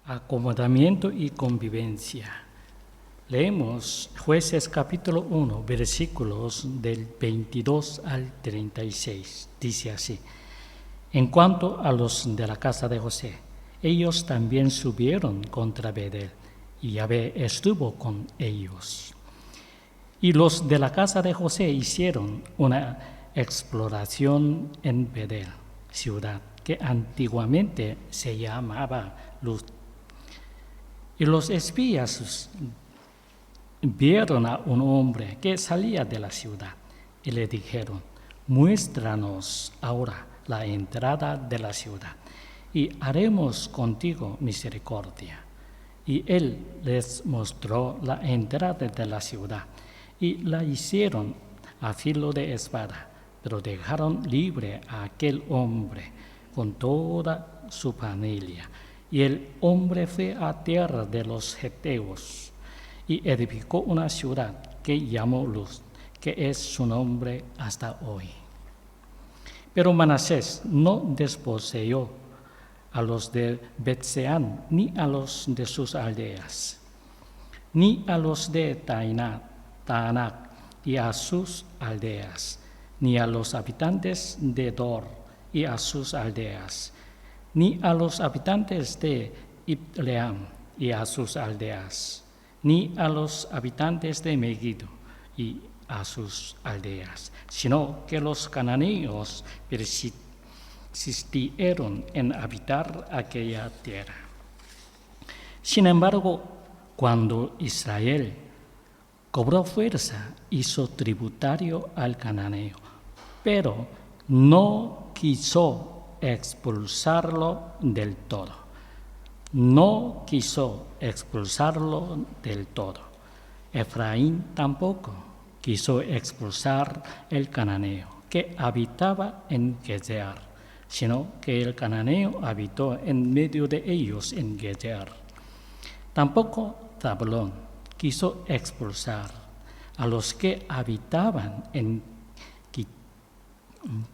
Acomodamiento y convivencia. Leemos Jueces capítulo 1, versículos del 22 al 36. Dice así: En cuanto a los de la casa de José, ellos también subieron contra Bedel, y Yahvé estuvo con ellos. Y los de la casa de José hicieron una exploración en Bedel, ciudad que antiguamente se llamaba Luz. Y los espías vieron a un hombre que salía de la ciudad y le dijeron: muéstranos ahora la entrada de la ciudad y haremos contigo misericordia. Y él les mostró la entrada de la ciudad y la hicieron a filo de espada, pero dejaron libre a aquel hombre con toda su familia. Y el hombre fue a tierra de los heteos y edificó una ciudad que llamó Luz, que es su nombre hasta hoy. Pero Manasés no desposeyó a los de Bet-Seán, ni a los de sus aldeas, ni a los de Taanac y a sus aldeas, ni a los habitantes de Dor y a sus aldeas, ni a los habitantes de Ibleam y a sus aldeas, ni a los habitantes de Megiddo y a sus aldeas, sino que los cananeos persistieron en habitar aquella tierra. Sin embargo, cuando Israel cobró fuerza, hizo tributario al cananeo, pero no quiso expulsarlo del todo. No quiso expulsarlo del todo. Efraín tampoco quiso expulsar el cananeo que habitaba en Gezer, sino que el cananeo habitó en medio de ellos en Gezer. Tampoco Zabulón quiso expulsar a los que habitaban en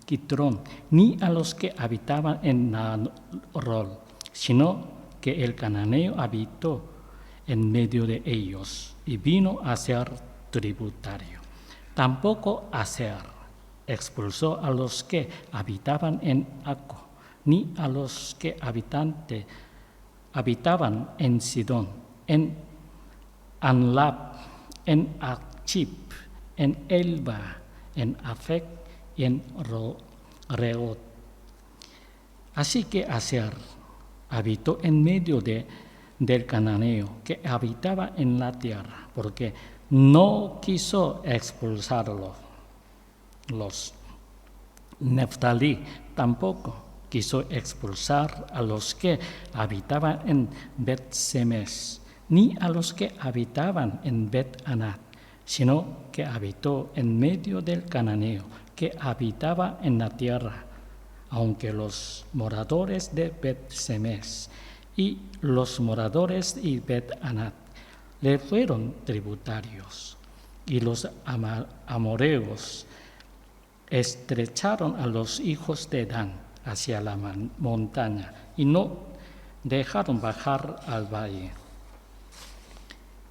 Quitrón, ni a los que habitaban en Nahor, sino que el cananeo habitó en medio de ellos y vino a ser tributario. Tampoco Aser expulsó a los que habitaban en Acco, ni a los que habitaban en Sidón, en Anlab, en Achib, en Elba, en Afec y en Reot. Así que Aser habitó en medio del cananeo que habitaba en la tierra, porque no quiso expulsarlos. Neftalí tampoco quiso expulsar a los que habitaban en Bet-Semes, ni a los que habitaban en Bet-Anat, sino que habitó en medio del cananeo que habitaba en la tierra, aunque los moradores de Bet-Semes y los moradores de Bet-Anat le fueron tributarios, y los amoreos estrecharon a los hijos de Dan hacia la montaña y no dejaron bajar al valle.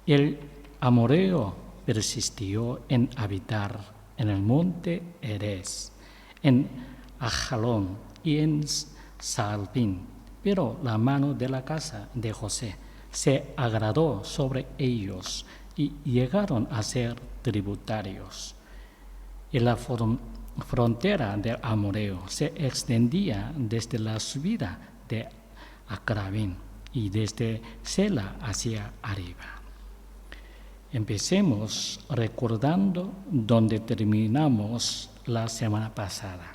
El amoreo persistió en habitar en el monte Erez, en Ajalón y en Saalbín, pero la mano de la casa de José se agradó sobre ellos y llegaron a ser tributarios. Y la frontera del amoreo se extendía desde la subida de Acrabín y desde Sela hacia arriba. Empecemos recordando donde terminamos la semana pasada.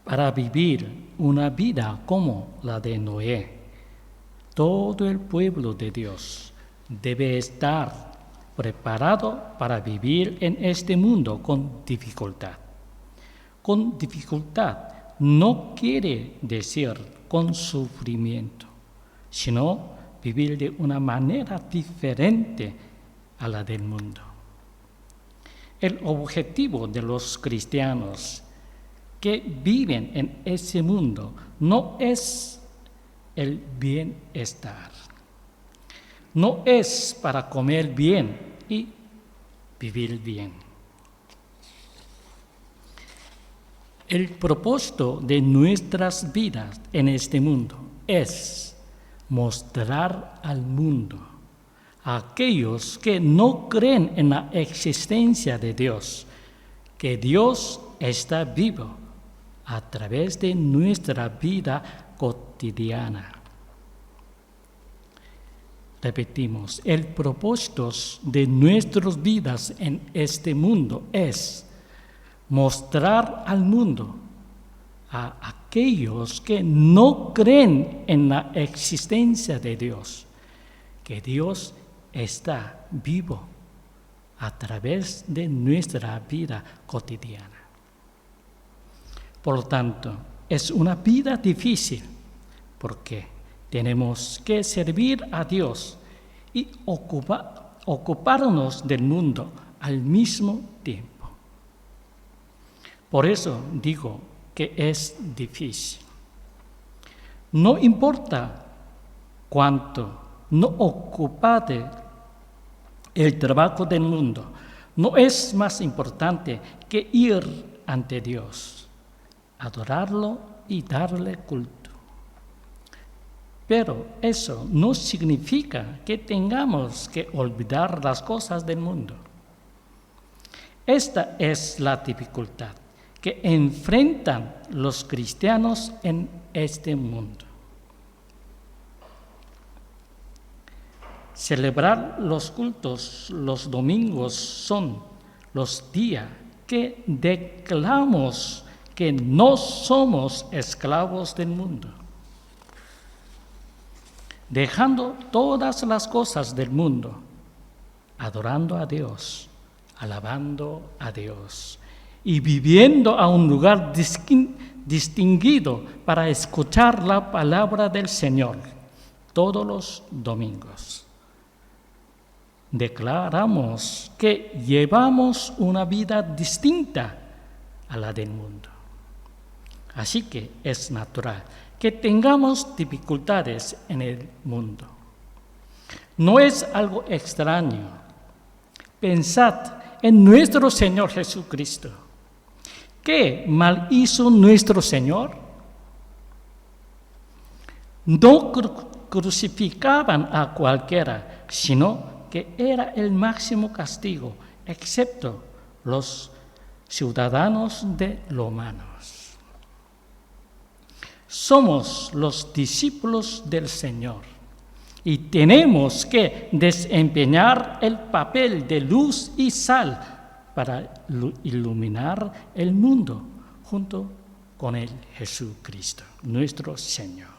Para vivir una vida como la de Noé, todo el pueblo de Dios debe estar preparado para vivir en este mundo con dificultad. Con dificultad no quiere decir con sufrimiento, sino vivir de una manera diferente a la del mundo. El objetivo de los cristianos que viven en ese mundo no es el bienestar. No es para comer bien y vivir bien. El propósito de nuestras vidas en este mundo es mostrar al mundo, a aquellos que no creen en la existencia de Dios, que Dios está vivo a través de nuestra vida cotidiana. Repetimos, el propósito de nuestras vidas en este mundo es mostrar al mundo, a aquellos que no creen en la existencia de Dios, que Dios está vivo a través de nuestra vida cotidiana. Por lo tanto, es una vida difícil porque tenemos que servir a Dios y ocuparnos del mundo al mismo tiempo. Por eso digo que es difícil. No importa cuánto no ocupate el trabajo del mundo, no es más importante que ir ante Dios, adorarlo y darle culto. Pero eso no significa que tengamos que olvidar las cosas del mundo. Esta es la dificultad que enfrentan los cristianos en este mundo. Celebrar los cultos los domingos son los días que declaramos que no somos esclavos del mundo. Dejando todas las cosas del mundo, adorando a Dios, alabando a Dios y viviendo a un lugar distinguido para escuchar la palabra del Señor todos los domingos. Declaramos que llevamos una vida distinta a la del mundo. Así que es natural que tengamos dificultades en el mundo. No es algo extraño. Pensad en nuestro Señor Jesucristo. ¿Qué mal hizo nuestro Señor? No crucificaban a cualquiera, sino que era el máximo castigo, excepto los ciudadanos de los humanos. Somos los discípulos del Señor y tenemos que desempeñar el papel de luz y sal para iluminar el mundo junto con el Jesucristo, nuestro Señor.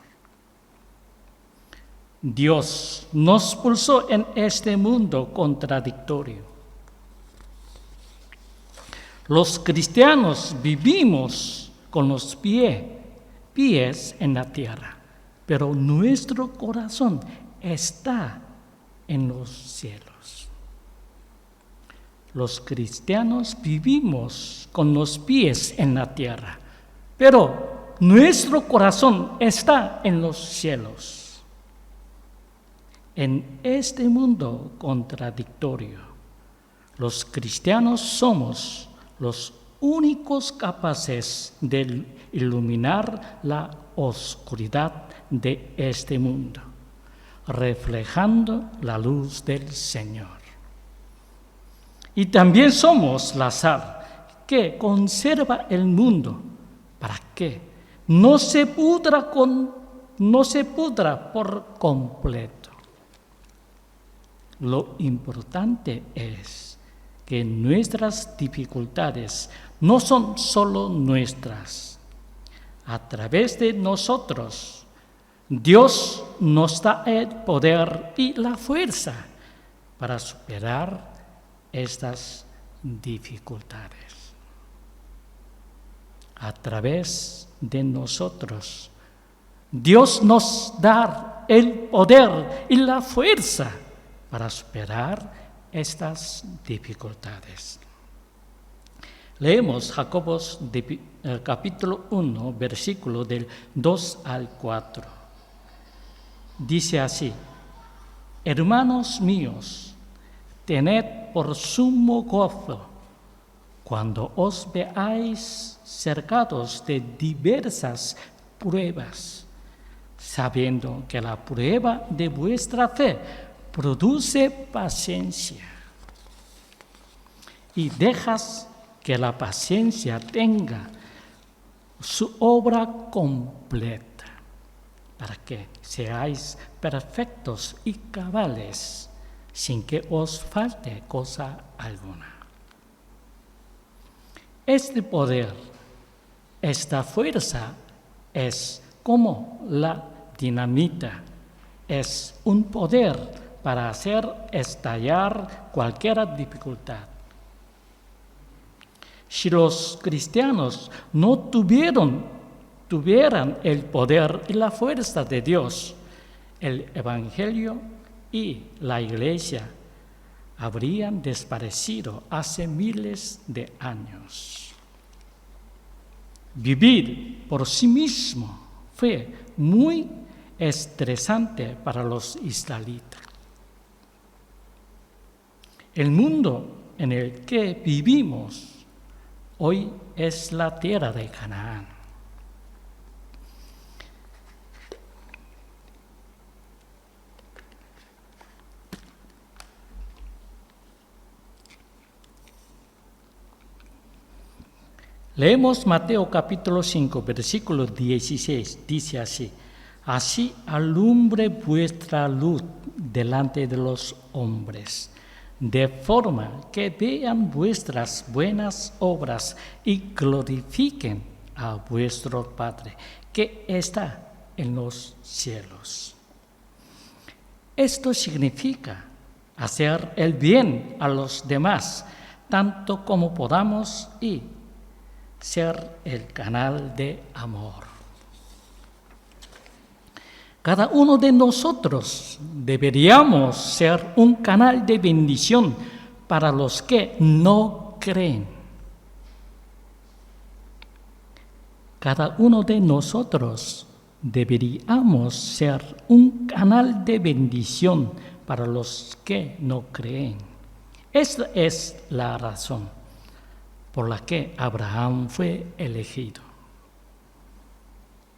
Dios nos puso en este mundo contradictorio. Los cristianos vivimos con los pies en la tierra, pero nuestro corazón está en los cielos. Los cristianos vivimos con los pies en la tierra, pero nuestro corazón está en los cielos. En este mundo contradictorio, los cristianos somos los únicos capaces de iluminar la oscuridad de este mundo, reflejando la luz del Señor. Y también somos la sal que conserva el mundo para que no se pudra por completo. Lo importante es que nuestras dificultades no son solo nuestras. A través de nosotros, Dios nos da el poder y la fuerza para superar estas dificultades. A través de nosotros, Dios nos da el poder y la fuerza para superar estas dificultades. Leemos Jacobos capítulo 1, versículo del 2 al 4. dice así: hermanos míos, tened por sumo gozo cuando os veáis cercados de diversas pruebas, sabiendo que la prueba de vuestra fe produce paciencia. Y dejas que la paciencia tenga su obra completa, para que seáis perfectos y cabales, sin que os falte cosa alguna. Este poder, esta fuerza es como la dinamita, es un poder para hacer estallar cualquier dificultad. Si los cristianos no tuvieran el poder y la fuerza de Dios, el Evangelio y la Iglesia habrían desaparecido hace miles de años. Vivir por sí mismo fue muy estresante para los israelitas. El mundo en el que vivimos hoy es la tierra de Canaán. Leemos Mateo capítulo 5, versículo 16, dice así: así alumbre vuestra luz delante de los hombres, de forma que vean vuestras buenas obras y glorifiquen a vuestro Padre que está en los cielos. Esto significa hacer el bien a los demás, tanto como podamos, y ser el canal de amor. Cada uno de nosotros deberíamos ser un canal de bendición para los que no creen. Cada uno de nosotros deberíamos ser un canal de bendición para los que no creen. Esta es la razón por la que Abraham fue elegido.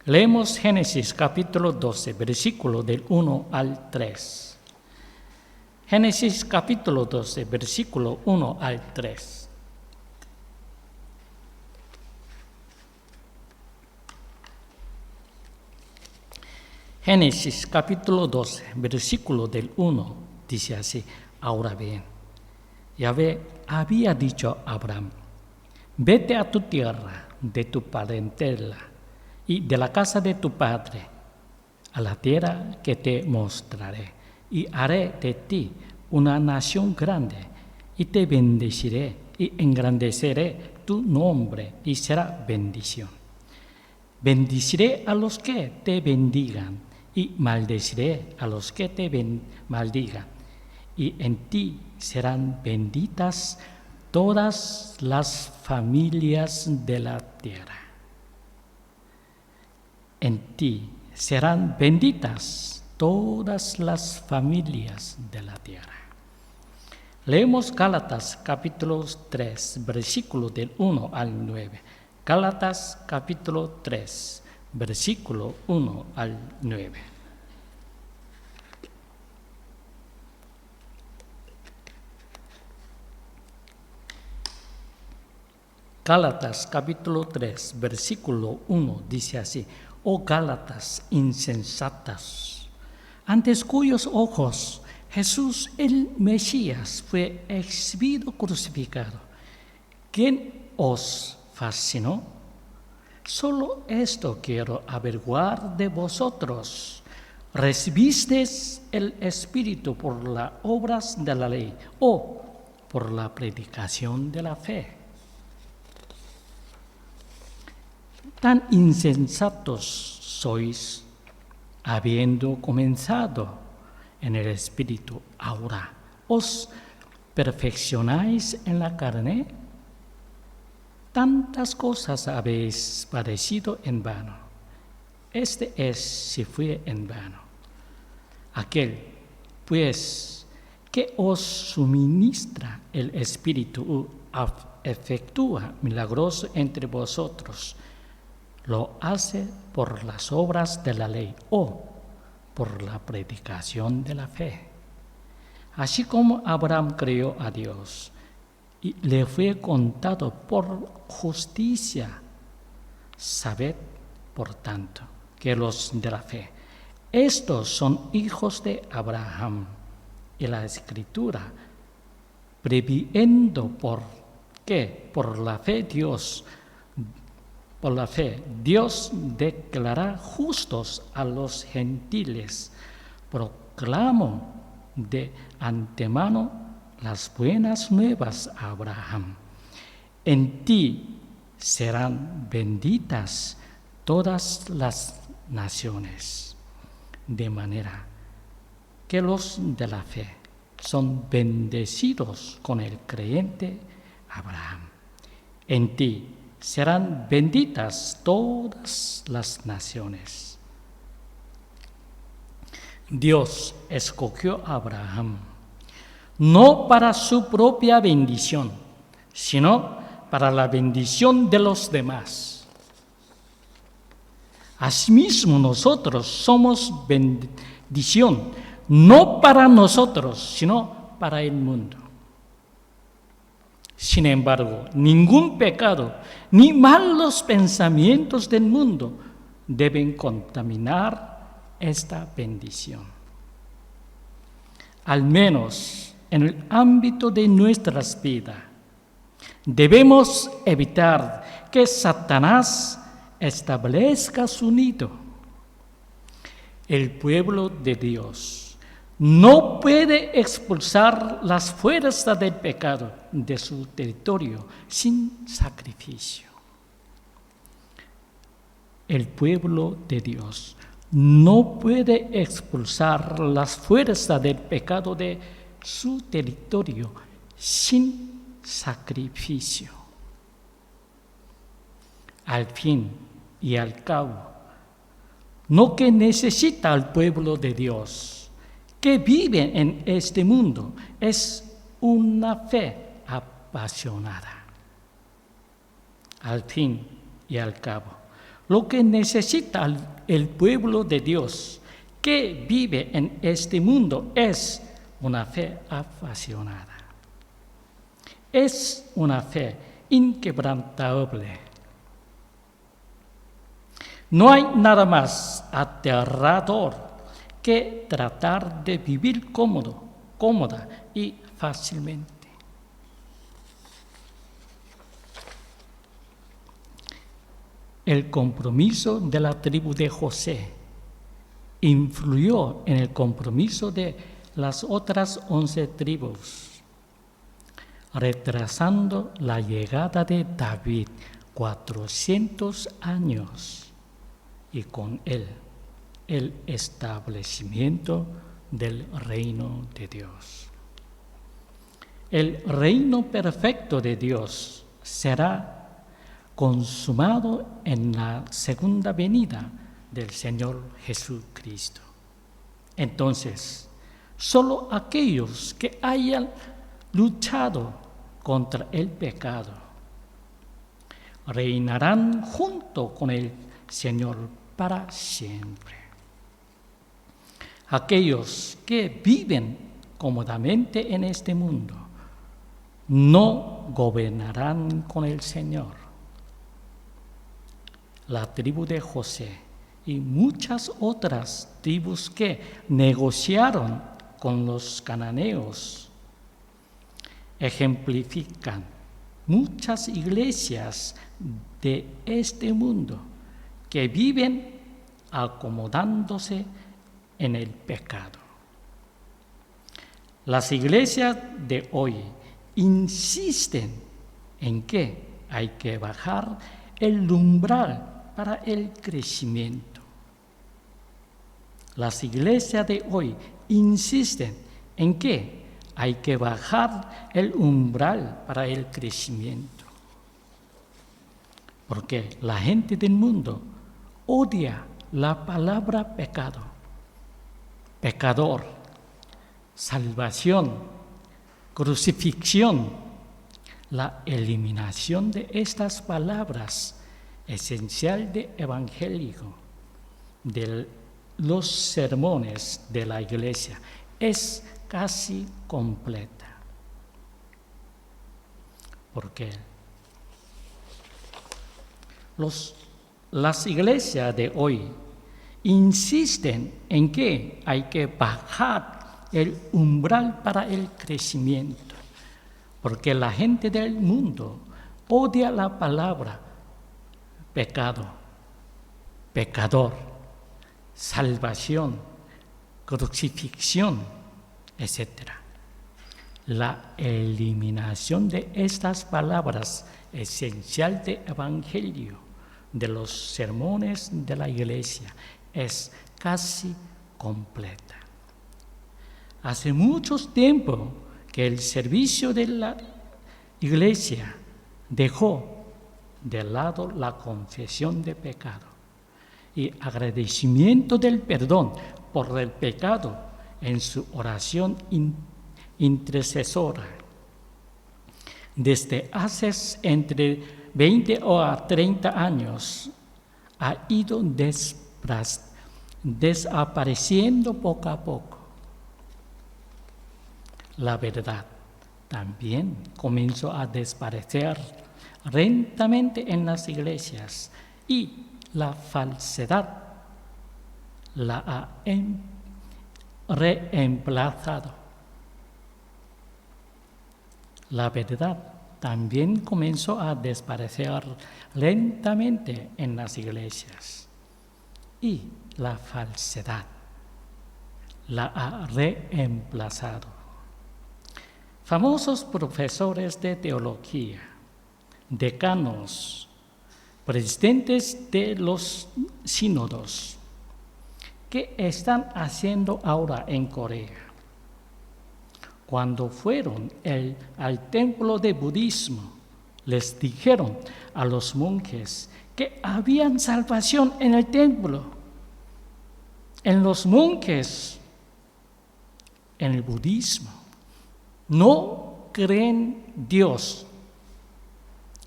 Leemos Génesis capítulo 12, versículo del 1 al 3. Génesis capítulo 12, versículo 1 al 3. Génesis capítulo 12, versículo del 1, dice así: ahora bien, Yahvé había dicho a Abraham: vete a tu tierra, de tu parentela y de la casa de tu padre, a la tierra que te mostraré, y haré de ti una nación grande, y te bendeciré, y engrandeceré tu nombre, y será bendición. Bendeciré a los que te bendigan, y maldeciré a los que te maldigan, y en ti serán benditas todas las familias de la tierra. En ti serán benditas todas las familias de la tierra. Leemos Gálatas capítulo 3, versículo del 1 al 9. Gálatas capítulo 3, versículo 1 al 9. Gálatas capítulo 3, versículo 1 dice así: oh Gálatas insensatas, ante cuyos ojos Jesús el Mesías fue exhibido crucificado, ¿quién os fascinó? Solo esto quiero averiguar de vosotros: ¿recibisteis el Espíritu por las obras de la ley o por la predicación de la fe? Tan insensatos sois, habiendo comenzado en el Espíritu, ahora os perfeccionáis en la carne. Tantas cosas habéis padecido en vano. Este es si fue en vano. aquel, pues, que os suministra el Espíritu efectúa milagros entre vosotros, lo hace por las obras de la ley o por la predicación de la fe. Así como Abraham creyó a Dios y le fue contado por justicia, sabed, por tanto, que los de la fe, estos son hijos de Abraham. Y la Escritura, previendo por la fe Dios declara justos a los gentiles, proclamó de antemano las buenas nuevas a Abraham. En ti serán benditas todas las naciones, de manera que los de la fe son bendecidos con el creyente Abraham. En ti serán benditas todas las naciones. Dios escogió a Abraham no para su propia bendición, sino para la bendición de los demás. Asimismo, nosotros somos bendición, no para nosotros, sino para el mundo. Sin embargo, ningún pecado ni malos pensamientos del mundo deben contaminar esta bendición. Al menos en el ámbito de nuestras vidas, debemos evitar que Satanás establezca su nido. El pueblo de Dios no puede expulsar las fuerzas del pecado de su territorio sin sacrificio. El pueblo de Dios no puede expulsar las fuerzas del pecado de su territorio sin sacrificio. Al fin y al cabo, lo que necesita el pueblo de Dios que vive en este mundo es una fe apasionada. Al fin y al cabo, lo que necesita el pueblo de Dios que vive en este mundo es una fe apasionada. Es una fe inquebrantable. No hay nada más aterrador que tratar de vivir cómoda y fácilmente. El compromiso de la tribu de José influyó en el compromiso de las otras 11 tribus, retrasando la llegada de David 400 años y con él el establecimiento del reino de Dios. El reino perfecto de Dios será consumado en la segunda venida del Señor Jesucristo. Entonces, solo aquellos que hayan luchado contra el pecado reinarán junto con el Señor para siempre. Aquellos que viven cómodamente en este mundo no gobernarán con el Señor. La tribu de José y muchas otras tribus que negociaron con los cananeos ejemplifican muchas iglesias de este mundo que viven acomodándose en el pecado. Las iglesias de hoy insisten en que hay que bajar el umbral para el crecimiento. Las iglesias de hoy insisten en que hay que bajar el umbral para el crecimiento. Porque la gente del mundo odia la palabra pecado. pecador, salvación, crucifixión. La eliminación de estas palabras esencial de evangelio de los sermones de la iglesia es casi completa. Porque las iglesias de hoy insisten en que hay que bajar el umbral para el crecimiento, porque la gente del mundo odia la palabra pecado, pecador, salvación, crucifixión, etc. La eliminación de estas palabras esencial de evangelio de los sermones de la iglesia es casi completa. Hace mucho tiempo que el servicio de la iglesia dejó de lado la confesión de pecado y agradecimiento del perdón por el pecado en su oración intercesora. Desde hace entre 20 o 30 años ha ido desapareciendo poco a poco. La verdad también comenzó a desaparecer lentamente en las iglesias y la falsedad la ha reemplazado. La verdad también comenzó a desaparecer lentamente en las iglesias y la falsedad la ha reemplazado. Famosos profesores de teología, decanos, presidentes de los sínodos, ¿qué están haciendo ahora en Corea? Cuando fueron al templo de budismo, les dijeron a los monjes que había salvación en el templo, en los monjes, en el budismo. No creen Dios.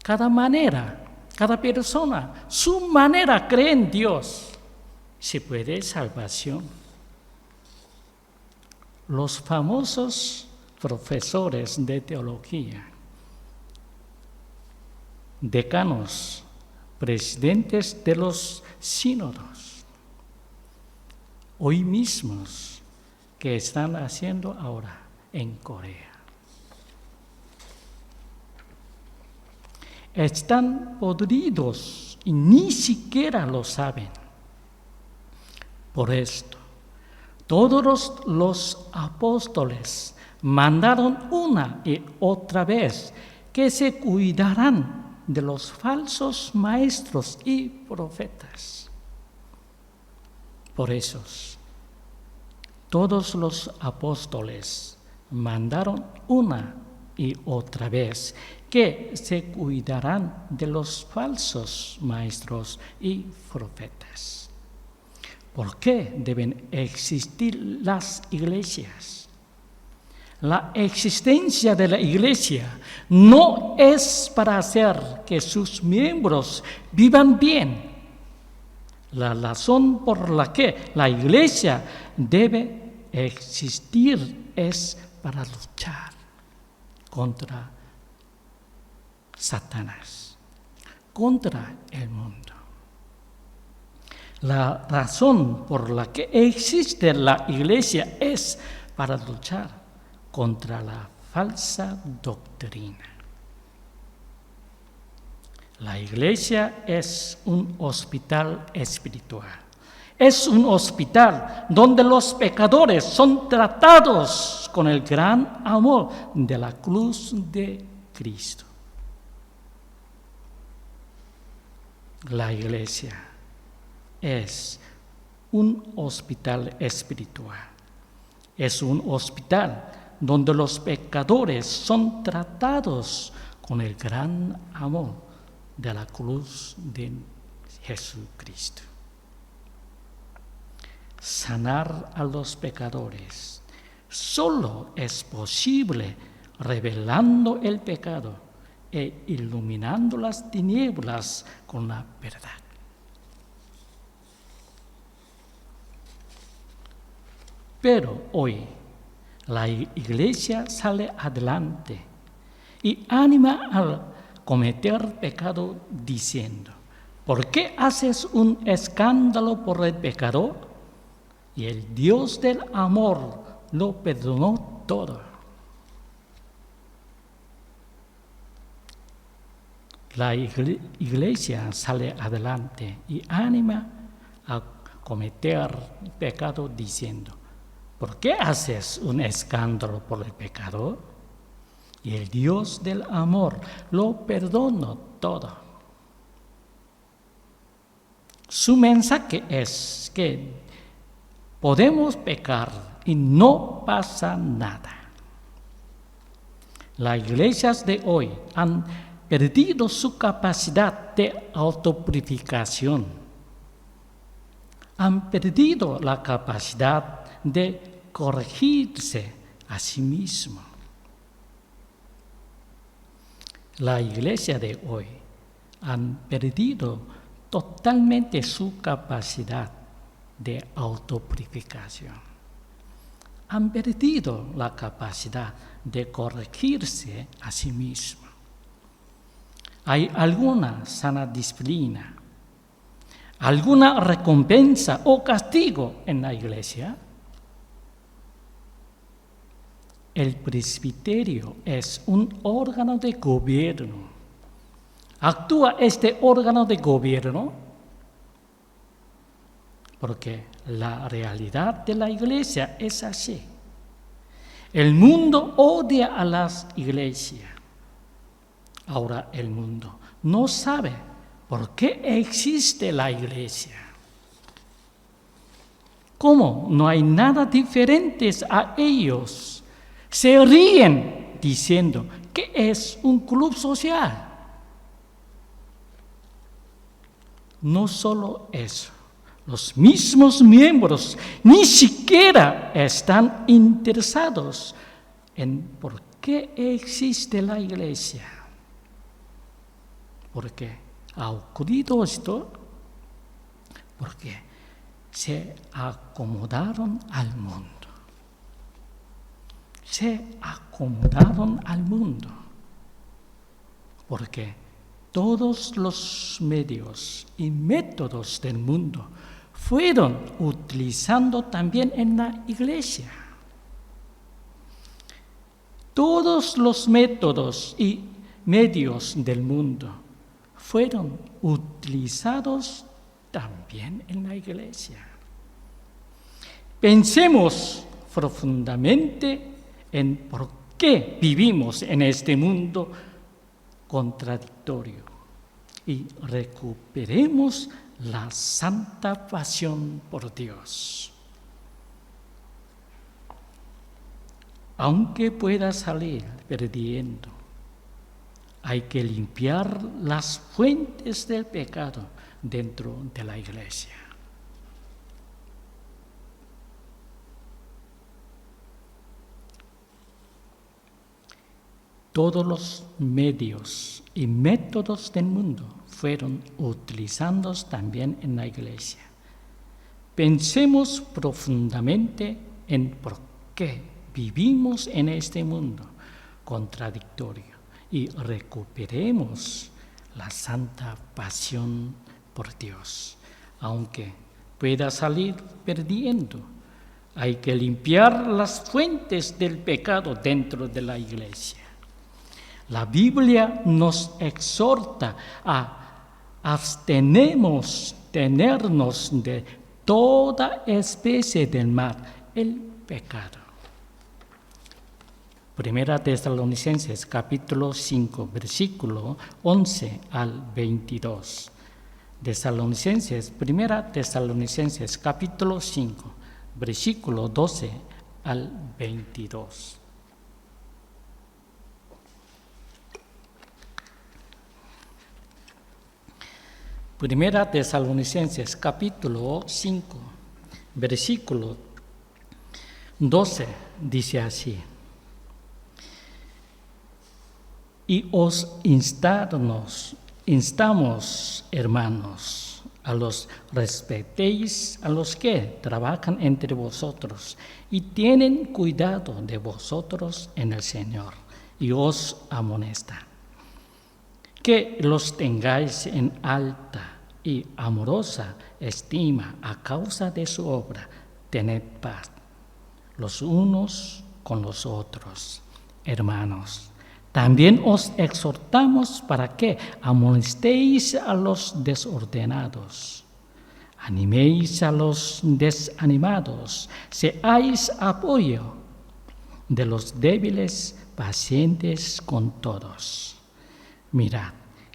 Cada persona, su manera cree en Dios. Se puede salvación. Los famosos profesores de teología, decanos, presidentes de los sínodos, hoy mismos, ¿qué están haciendo ahora en Corea? Están podridos y ni siquiera lo saben. Por esto, todos los apóstoles mandaron una y otra vez que se cuidaran de los falsos maestros y profetas. Por eso, todos los apóstoles mandaron una y otra vez que se cuidarán de los falsos maestros y profetas. ¿Por qué deben existir las iglesias? La existencia de la iglesia no es para hacer que sus miembros vivan bien. La razón por la que la iglesia debe existir es para luchar contra Satanás, contra el mundo. La razón por la que existe la iglesia es para luchar contra la falsa doctrina. La iglesia es un hospital espiritual. Es un hospital donde los pecadores son tratados con el gran amor de la cruz de Cristo. La iglesia es un hospital espiritual. Es un hospital donde los pecadores son tratados con el gran amor de la cruz de Jesucristo. sanar a los pecadores. Solo es posible revelando el pecado e iluminando las tinieblas con la verdad. Pero hoy la Iglesia sale adelante y anima a cometer pecado diciendo: ¿por qué haces un escándalo por el pecador? Y el Dios del amor lo perdonó todo. La Iglesia sale adelante y anima a cometer pecado diciendo: ¿por qué haces un escándalo por el pecador? Y el Dios del amor lo perdonó todo. Su mensaje es que podemos pecar y no pasa nada. Las iglesias de hoy han perdido su capacidad de autopurificación. Han perdido la capacidad de corregirse a sí mismo. La iglesia de hoy han perdido totalmente su capacidad de autopurificación. Han perdido la capacidad de corregirse a sí mismo. ¿Hay alguna sana disciplina, alguna recompensa o castigo en la iglesia? El presbiterio es un órgano de gobierno. ¿Actúa este órgano de gobierno? Porque la realidad de la iglesia es así. El mundo odia a las iglesias. Ahora el mundo no sabe por qué existe la iglesia. ¿Cómo no hay nada diferente a ellos? Se ríen diciendo que es un club social. No solo eso, los mismos miembros ni siquiera están interesados en por qué existe la iglesia. ¿Por qué ha ocurrido esto? Porque se acomodaron al mundo. Se acomodaron al mundo. Porque todos los medios y métodos del mundo fueron utilizando también en la iglesia. Todos los métodos y medios del mundo fueron utilizados también en la iglesia. Pensemos profundamente en por qué vivimos en este mundo contradictorio y recuperemos la santa pasión por Dios. Aunque pueda salir perdiendo, hay que limpiar las fuentes del pecado dentro de la iglesia. Todos los medios y métodos del mundo fueron utilizados también en la iglesia. Pensemos profundamente en por qué vivimos en este mundo contradictorio y recuperemos la santa pasión por Dios. Aunque pueda salir perdiendo, hay que limpiar las fuentes del pecado dentro de la iglesia. La Biblia nos exhorta a abstenernos de toda especie del mal, el pecado. Primera Tesalonicenses capítulo 5, versículo 11 al 22. Primera Tesalonicenses capítulo 5, versículo 12 al 22. Primera Tesalonicenses capítulo 5, versículo 12 dice así: y os instamos, hermanos, a los respetéis a los que trabajan entre vosotros y tienen cuidado de vosotros en el Señor, y os amonesta, que los tengáis en alta y amorosa estima a causa de su obra. Tened paz los unos con los otros, hermanos. También os exhortamos para que amonestéis a los desordenados, animéis a los desanimados, seáis apoyo de los débiles, pacientes con todos. Mirad,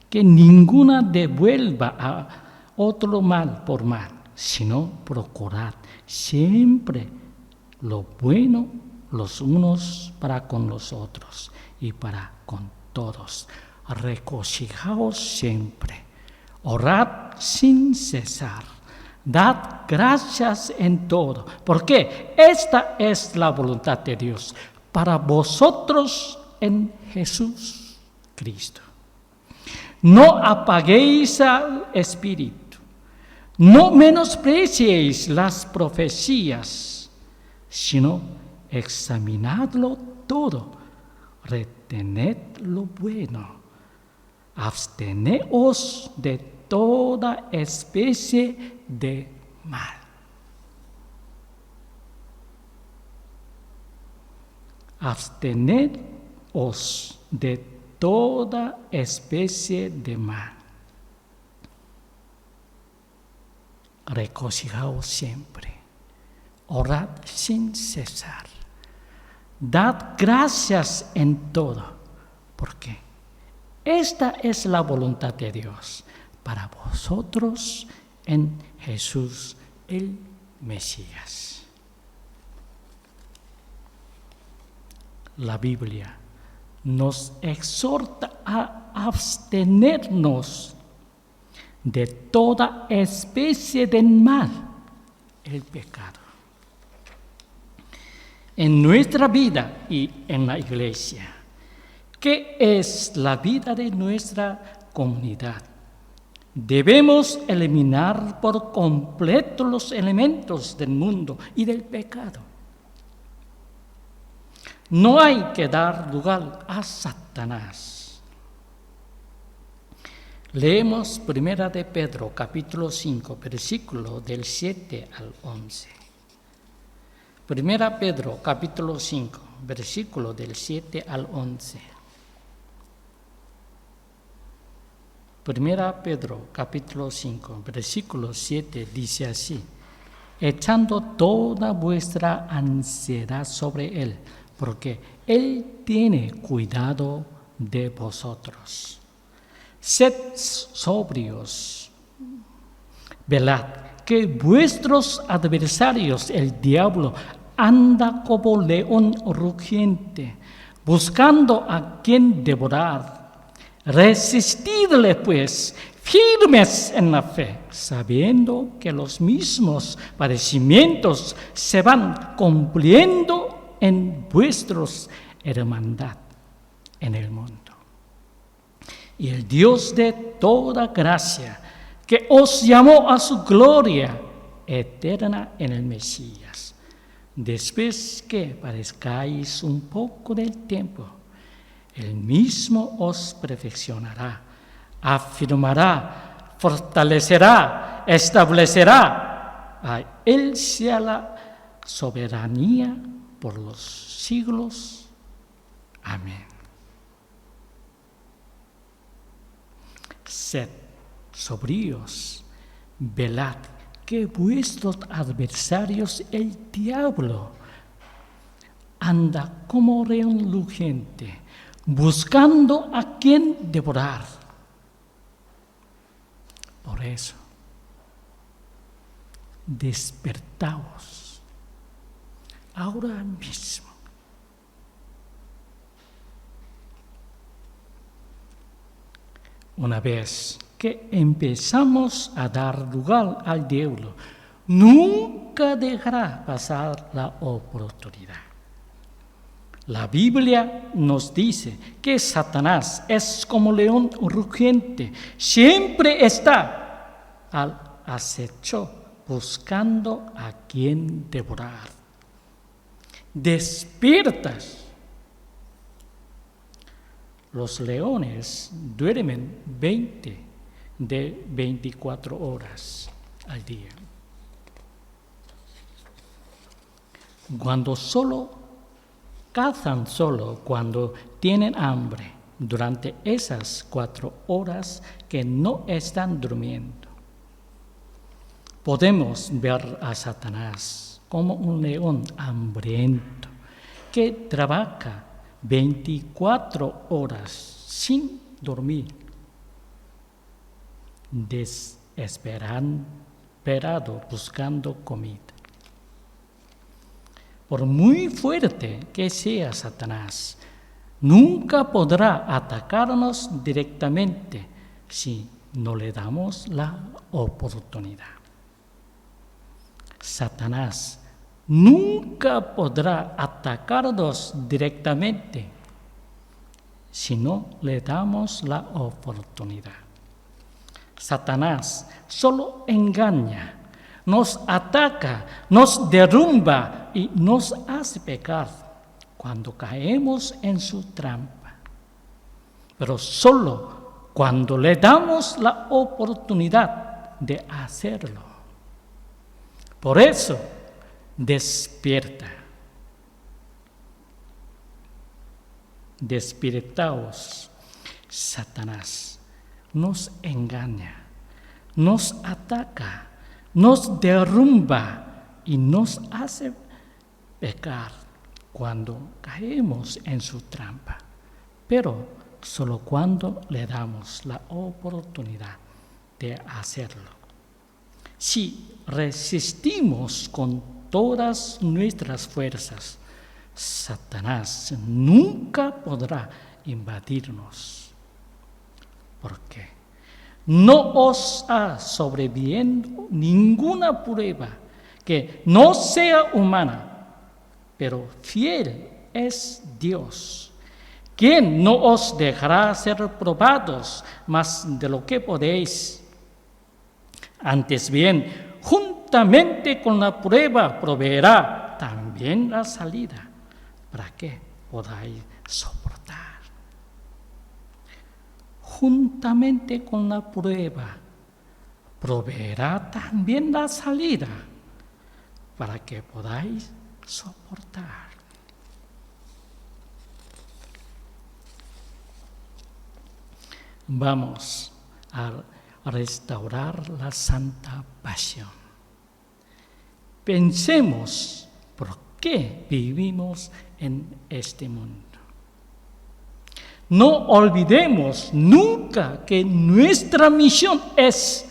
que ninguna devuelva a otro mal por mal, sino procurad siempre lo bueno los unos para con los otros y para con todos. Regocijaos siempre, orad sin cesar, dad gracias en todo, porque esta es la voluntad de Dios para vosotros en Jesús Cristo. No apaguéis al espíritu, no menospreciéis las profecías, sino examinadlo todo, retened lo bueno, absteneos de toda especie de mal. Absteneos de toda especie de mal. Regocijaos siempre, orad sin cesar, dad gracias en todo, porque esta es la voluntad de Dios para vosotros en Jesús el Mesías. La Biblia nos exhorta a abstenernos de toda especie de mal, el pecado. En nuestra vida y en la iglesia, ¿qué es la vida de nuestra comunidad? Debemos eliminar por completo los elementos del mundo y del pecado. No hay que dar lugar a Satanás. Leemos 1 de Pedro, capítulo 5, versículo del 7 al 11. 1 Pedro, capítulo 5, versículo del 7 al 11. 1 Pedro, capítulo 5, versículo 7 dice así: echando toda vuestra ansiedad sobre Él, porque Él tiene cuidado de vosotros. Sed sobrios, velad, que vuestros adversarios, el diablo, anda como león rugiente, buscando a quien devorar. Resistidle, pues, firmes en la fe, sabiendo que los mismos padecimientos se van cumpliendo en vuestros hermandad en el mundo. Y el Dios de toda gracia, que os llamó a su gloria eterna en el Mesías, después que padezcáis un poco del tiempo, Él mismo os perfeccionará, afirmará, fortalecerá, establecerá. A Él sea la soberanía por los siglos. Amén. Sed sobrios, velad, que vuestros adversarios, el diablo, anda como león rugiente, buscando a quien devorar. Por eso, despertaos ahora mismo. Una vez que empezamos a dar lugar al diablo, nunca dejará pasar la oportunidad. La Biblia nos dice que Satanás es como león rugiente, siempre está al acecho buscando a quien devorar. Despiertas. Los leones duermen 20 de 24 horas al día. Cazan solo cuando tienen hambre, durante esas 4 horas que no están durmiendo. Podemos ver a Satanás como un león hambriento que trabaja 24 horas sin dormir, desesperado buscando comida. Por muy fuerte que sea Satanás, nunca podrá atacarnos directamente si no le damos la oportunidad. Satanás nunca podrá atacarnos directamente si no le damos la oportunidad. Satanás solo engaña, nos ataca, nos derrumba y nos hace pecar cuando caemos en su trampa. Pero solo cuando le damos la oportunidad de hacerlo. Por eso, despierta. Despiertaos. Satanás nos engaña, nos ataca, nos derrumba y nos hace pecar cuando caemos en su trampa, pero solo cuando le damos la oportunidad de hacerlo. Si resistimos con todas nuestras fuerzas, Satanás nunca podrá invadirnos. ¿Por qué? No os ha sobrevivido ninguna prueba que no sea humana, pero fiel es Dios, quien no os dejará ser probados más de lo que podéis. Antes bien, juntamente con la prueba proveerá también la salida, para que podáis soportar. Juntamente con la prueba proveerá también la salida, para que podáis soportar. Vamos a restaurar la Santa Pasión. Pensemos por qué vivimos en este mundo. No olvidemos nunca que nuestra misión es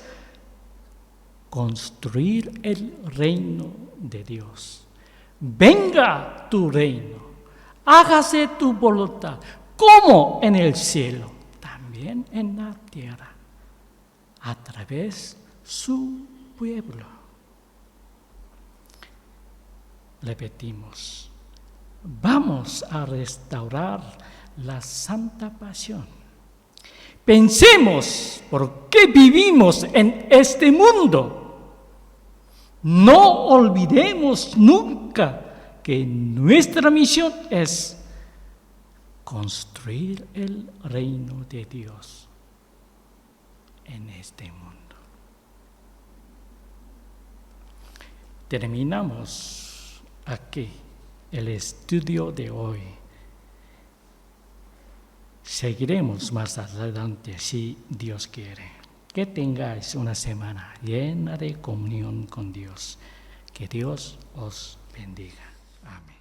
construir el reino de Dios. Venga tu reino, hágase tu voluntad, como en el cielo, también en la tierra, a través de su pueblo. Repetimos, vamos a restaurar la Santa Pasión. Pensemos por qué vivimos en este mundo. No olvidemos nunca que nuestra misión es construir el reino de Dios en este mundo. Terminamos aquí el estudio de hoy. Seguiremos más adelante si Dios quiere. Que tengáis una semana llena de comunión con Dios. Que Dios os bendiga. Amén.